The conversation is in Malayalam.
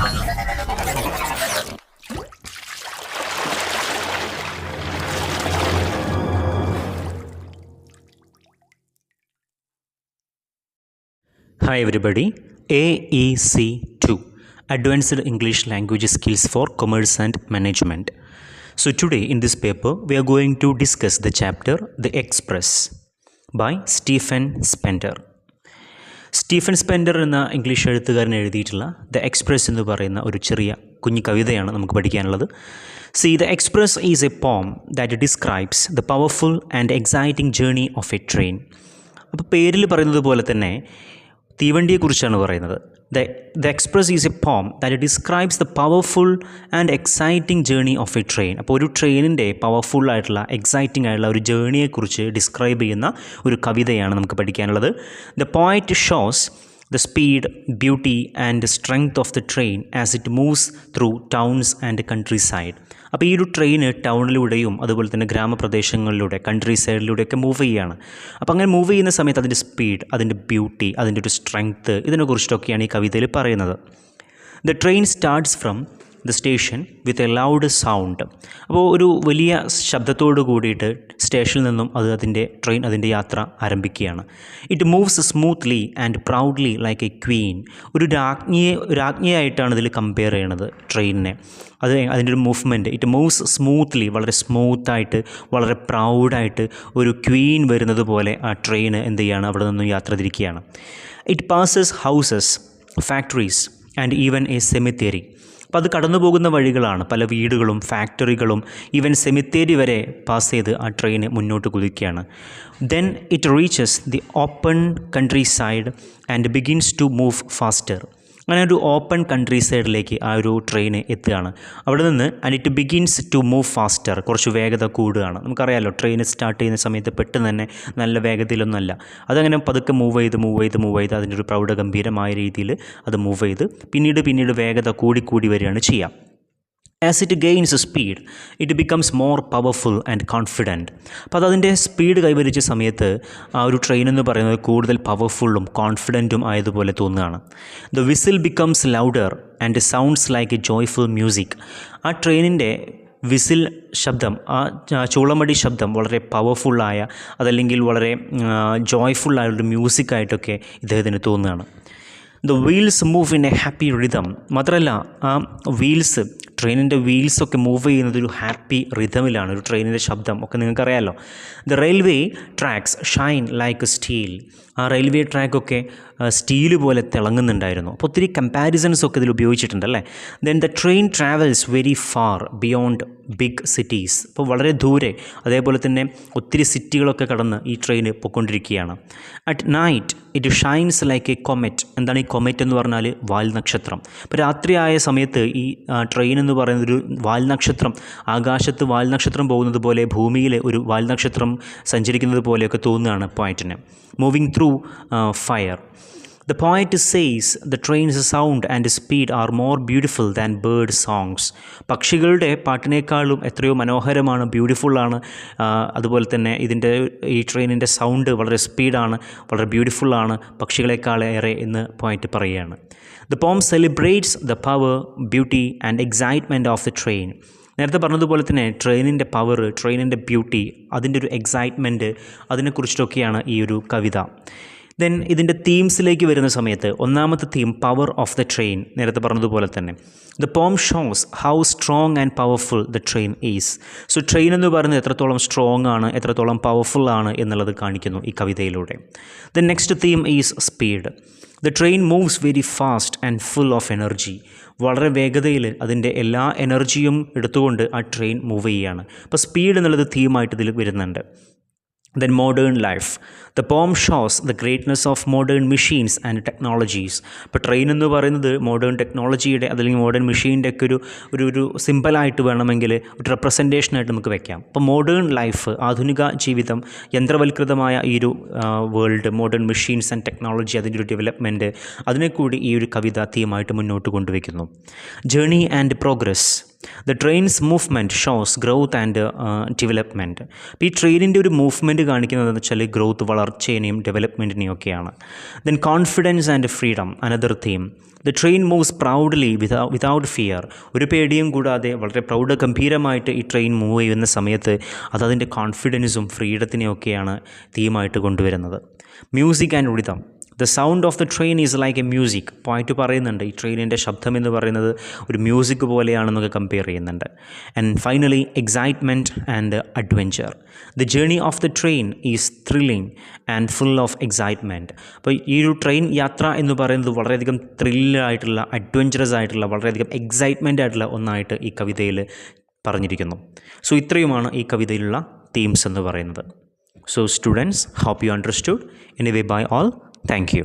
Hi everybody, AEC 2 Advanced English Language Skills for Commerce and Management. So today in this paper we are going to discuss the chapter The Express by Stephen Spender. Stephen Splendor എന്ന ഇംഗ്ലീഷ് എഴുത്തുകാരൻ എഴുതിയിട്ടുള്ള ദ എക്സ്പ്രസ് എന്ന് പറയുന്ന ഒരു ചെറിയ കുഞ്ഞു കവിതയാണ് നമുക്ക് പഠിക്കാനുള്ളത്. See, The Express is a poem that describes the powerful and exciting journey of a train. അപ്പോൾ പേരിൽ പറയുന്നത് പോലെ തന്നെ തീവണ്ടിയെക്കുറിച്ചാണ് പറയുന്നത്. The Express is a poem that describes the powerful and exciting journey of a train. അപ്പോൾ ഒരു ട്രെയിനിൻ്റെ പവർഫുൾ ആയിട്ടുള്ള എക്സൈറ്റിംഗ് ആയിട്ടുള്ള ഒരു ജേണിയെക്കുറിച്ച് ഡിസ്ക്രൈബ് ചെയ്യുന്ന ഒരു കവിതയാണ് നമുക്ക് പഠിക്കാനുള്ളത്. The poet shows the speed, beauty and strength of the train as it moves through towns and countryside. അപ്പോൾ ഈ ഒരു ട്രെയിന് ടൗണിലൂടെയും അതുപോലെ തന്നെ ഗ്രാമപ്രദേശങ്ങളിലൂടെ കൺട്രി സൈഡിലൂടെയൊക്കെ മൂവ് ചെയ്യുകയാണ്. അപ്പോൾ അങ്ങനെ മൂവ് ചെയ്യുന്ന സമയത്ത് അതിൻ്റെ സ്പീഡ്, അതിൻ്റെ ബ്യൂട്ടി, അതിൻ്റെ ഒരു സ്ട്രെങ്ത്ത്, ഇതിനെക്കുറിച്ചിട്ടൊക്കെയാണ് ഈ കവിതയിൽ പറയുന്നത്. The train starts from the station with a loud sound. അപ്പോൾ ഒരു വലിയ ശബ്ദത്തോട് കൂടിയിട്ട് സ്റ്റേഷനിൽ നിന്നും ട്രെയിൻ അതിൻ്റെ യാത്ര ആരംഭിക്കുകയാണ്. It moves smoothly and proudly like A Queen. ഒരു രാജ്ഞിയായിട്ടാണ് ഇതിൽ കമ്പയർ ചെയ്യണത് ട്രെയിനിനെ. അതിൻ്റെ ഒരു മൂവ്മെൻറ്റ്, ഇറ്റ് മൂവ്സ് സ്മൂത്ത്ലി, വളരെ സ്മൂത്തായിട്ട്, വളരെ പ്രൗഡായിട്ട്, ഒരു ക്വീൻ വരുന്നത് പോലെ ആ ട്രെയിൻ എന്ത് ചെയ്യുകയാണ്, അവിടെ നിന്നും യാത്ര തിരിക്കുകയാണ്. It passes houses, factories and even a cemetery. അപ്പോൾ അത് കടന്നു പോകുന്ന വഴികളാണ്, പല വീടുകളും ഫാക്ടറികളും ഈവൻ സെമിത്തേരി വരെ പാസ് ചെയ്ത് ആ ട്രെയിൻ മുന്നോട്ട് കുതിക്കുകയാണ്. Then it reaches the open countryside and begins to move faster. അങ്ങനെ ഒരു ഓപ്പൺ കൺട്രി സൈഡിലേക്ക് ആ ഒരു ട്രെയിൻ എത്തുകയാണ്. അവിടെ നിന്ന് and it begins to move faster, കുറച്ച് വേഗത കൂടുകയാണ്. നമുക്കറിയാമല്ലോ, ട്രെയിൻ സ്റ്റാർട്ട് ചെയ്യുന്ന സമയത്ത് പെട്ടെന്ന് തന്നെ നല്ല വേഗതയിലൊന്നുമല്ല, അതങ്ങനെ പതുക്കെ മൂവ് ചെയ്ത് അതിൻ്റെ ഒരു പ്രൗഢഗംഭീരമായ രീതിയിൽ അത് മൂവ് ചെയ്ത് പിന്നീട് വേഗത കൂടി വരികയാണ് ചെയ്യുക. As it gains speed, it becomes more powerful and confident. അപ്പോൾ അതിൻ്റെ സ്പീഡ് കൈവരിച്ച സമയത്ത് ആ ഒരു ട്രെയിൻ എന്ന് പറയുന്നത് കൂടുതൽ പവർഫുള്ളും കോൺഫിഡൻറ്റും ആയതുപോലെ തോന്നുകയാണ്. The whistle becomes louder and sounds like a joyful music. ആ ട്രെയിനിൻ്റെ വിസിൽ ശബ്ദം, ആ ചൂളമടി ശബ്ദം വളരെ പവർഫുള്ളായ, അതല്ലെങ്കിൽ വളരെ ജോയ്ഫുള്ളായൊരു മ്യൂസിക്കായിട്ടൊക്കെ ഇദ്ദേഹത്തിന് തോന്നുകയാണ്. The wheels move in a happy rhythm. മാത്രമല്ല, ആ ട്രെയിനിൻ്റെ വീൽസൊക്കെ മൂവ് ചെയ്യുന്നത് ഒരു ഹാപ്പി റിതമിലാണ്, ഒരു ട്രെയിനിൻ്റെ ശബ്ദം ഒക്കെ നിങ്ങൾക്കറിയാമല്ലോ. The railway tracks shine like steel. ആ റെയിൽവേ ട്രാക്കൊക്കെ സ്റ്റീല് പോലെ തിളങ്ങുന്നുണ്ടായിരുന്നു. അപ്പോൾ ഒത്തിരി കമ്പാരിസൺസ് ഒക്കെ ഇതിൽ ഉപയോഗിച്ചിട്ടുണ്ടല്ലേ. Then the train travels very far beyond big cities. അപ്പോൾ വളരെ ദൂരെ, അതേപോലെ തന്നെ ഒത്തിരി സിറ്റികളൊക്കെ കടന്ന് ഈ ട്രെയിൻ പൊയ്ക്കൊണ്ടിരിക്കുകയാണ്. At night it shines like a comet. എന്താണ് ഈ കൊമെറ്റ് എന്ന് പറഞ്ഞാൽ? വാൽനക്ഷത്രം. അപ്പോൾ രാത്രിയായ സമയത്ത് ഈ ട്രെയിൻ എന്ന് പറയുന്നത് ഒരു വാൽനക്ഷത്രം, ആകാശത്ത് വാൽനക്ഷത്രം പോകുന്നത് പോലെ, ഭൂമിയിൽ ഒരു വാൽനക്ഷത്രം സഞ്ചരിക്കുന്നത് പോലെയൊക്കെ തോന്നുകയാണ് പോയിന്റിന്. Moving through fire. The poet says the train's sound and speed are more beautiful than bird songs. പക്ഷികളുടെ പാട്ടിനേക്കാളും എത്രയോ മനോഹരമാണ്, ബ്യൂട്ടിഫുള്ളാണ്. അതുപോലെ തന്നെ ഈ ട്രെയിനിൻ്റെ സൗണ്ട് വളരെ സ്പീഡാണ്, വളരെ ബ്യൂട്ടിഫുള്ളാണ്, പക്ഷികളെക്കാളേറെ എന്ന് പോയിന്റ് പറയുകയാണ്. The poem celebrates the power, beauty and excitement of the train. നേരത്തെ പറഞ്ഞതുപോലെ തന്നെ ട്രെയിനിൻ്റെ പവർ, ട്രെയിനിൻ്റെ ബ്യൂട്ടി, അതിൻ്റെ ഒരു എക്സൈറ്റ്മെൻറ്റ്, അതിനെക്കുറിച്ചിട്ടൊക്കെയാണ് ഈ ഒരു കവിത. ദെൻ ഇതിൻ്റെ തീംസിലേക്ക് വരുന്ന സമയത്ത് ഒന്നാമത്തെ theme power of the train. നേരത്തെ പറഞ്ഞതുപോലെ തന്നെ the poem shows how strong and powerful the train is. So train എന്ന് പറയുന്നത് എത്രത്തോളം സ്ട്രോങ് ആണ്, എത്രത്തോളം പവർഫുൾ ആണ് എന്നുള്ളത് കാണിക്കുന്നു ഈ കവിതയിലൂടെ. The next theme is speed. The train moves very fast and full of energy. വളരെ വേഗതയിൽ അതിൻ്റെ എല്ലാ എനർജിയും എടുത്തുകൊണ്ട് ആ ട്രെയിൻ മൂവ് ചെയ്യുകയാണ്. അപ്പോൾ സ്പീഡ് എന്നുള്ളത് തീമായിട്ട് ഇതിൽ വരുന്നുണ്ട്. Then modern life. The poem shows the greatness of modern machines and technologies. ഇപ്പോൾ ട്രെയിൻ എന്ന് പറയുന്നത് മോഡേൺ ടെക്നോളജിയുടെ അല്ലെങ്കിൽ മോഡേൺ മെഷീൻ്റെ ഒക്കെ ഒരു സിമ്പിളായിട്ട് വേണമെങ്കിൽ ഒരു റെപ്രസെൻറ്റേഷനായിട്ട് നമുക്ക് വെക്കാം. അപ്പോൾ മോഡേൺ ലൈഫ്, ആധുനിക ജീവിതം, യന്ത്രവൽകൃതമായ ഈ ഒരു world, modern machines and technology, അതിൻ്റെ ഒരു ഡെവലപ്മെൻറ്റ്, അതിനെ കൂടി ഈ ഒരു കവിത തീമായിട്ട് മുന്നോട്ട് കൊണ്ടുവയ്ക്കുന്നു. Journey and progress. The train's movement shows growth and development. അപ്പോൾ ഈ ട്രെയിനിൻ്റെ ഒരു മൂവ്മെൻറ്റ് കാണിക്കുന്നതെന്ന് വെച്ചാൽ ഗ്രോത്ത്, വളർച്ചേനെയും ഡെവലപ്മെൻറ്റിനെയും ഒക്കെയാണ്. Then confidence and freedom, another theme. The train moves proudly without fear. ഒരു പേടിയും കൂടാതെ വളരെ പ്രൗഢഗംഭീരമായിട്ട് ഈ ട്രെയിൻ മൂവ് ചെയ്യുന്ന സമയത്ത് അതതിൻ്റെ കോൺഫിഡൻസും ഫ്രീഡത്തിനെയൊക്കെയാണ് തീമായിട്ട് കൊണ്ടുവരുന്നത്. Music and rhythm. The sound of the train is like A music. പോയിട്ട് പറയുന്നുണ്ട് ഈ ട്രെയിനിൻ്റെ ശബ്ദം എന്ന് പറയുന്നത് ഒരു മ്യൂസിക് പോലെയാണെന്നൊക്കെ കമ്പയർ ചെയ്യുന്നുണ്ട്. And finally excitement and adventure. The journey of the train is thrilling and full of excitement. അപ്പോൾ ഈ ഒരു ട്രെയിൻ യാത്ര എന്ന് പറയുന്നത് വളരെയധികം ത്രില്ലായിട്ടുള്ള, അഡ്വഞ്ചറസ് ആയിട്ടുള്ള, വളരെയധികം എക്സൈറ്റ്മെൻ്റ് ആയിട്ടുള്ള ഒന്നായിട്ട് ഈ കവിതയിൽ പറഞ്ഞിരിക്കുന്നു. സോ ഇത്രയുമാണ് ഈ കവിതയിലുള്ള തീംസ് എന്ന് പറയുന്നത്. So students, hope you understood. Anyway, bye all. Thank you.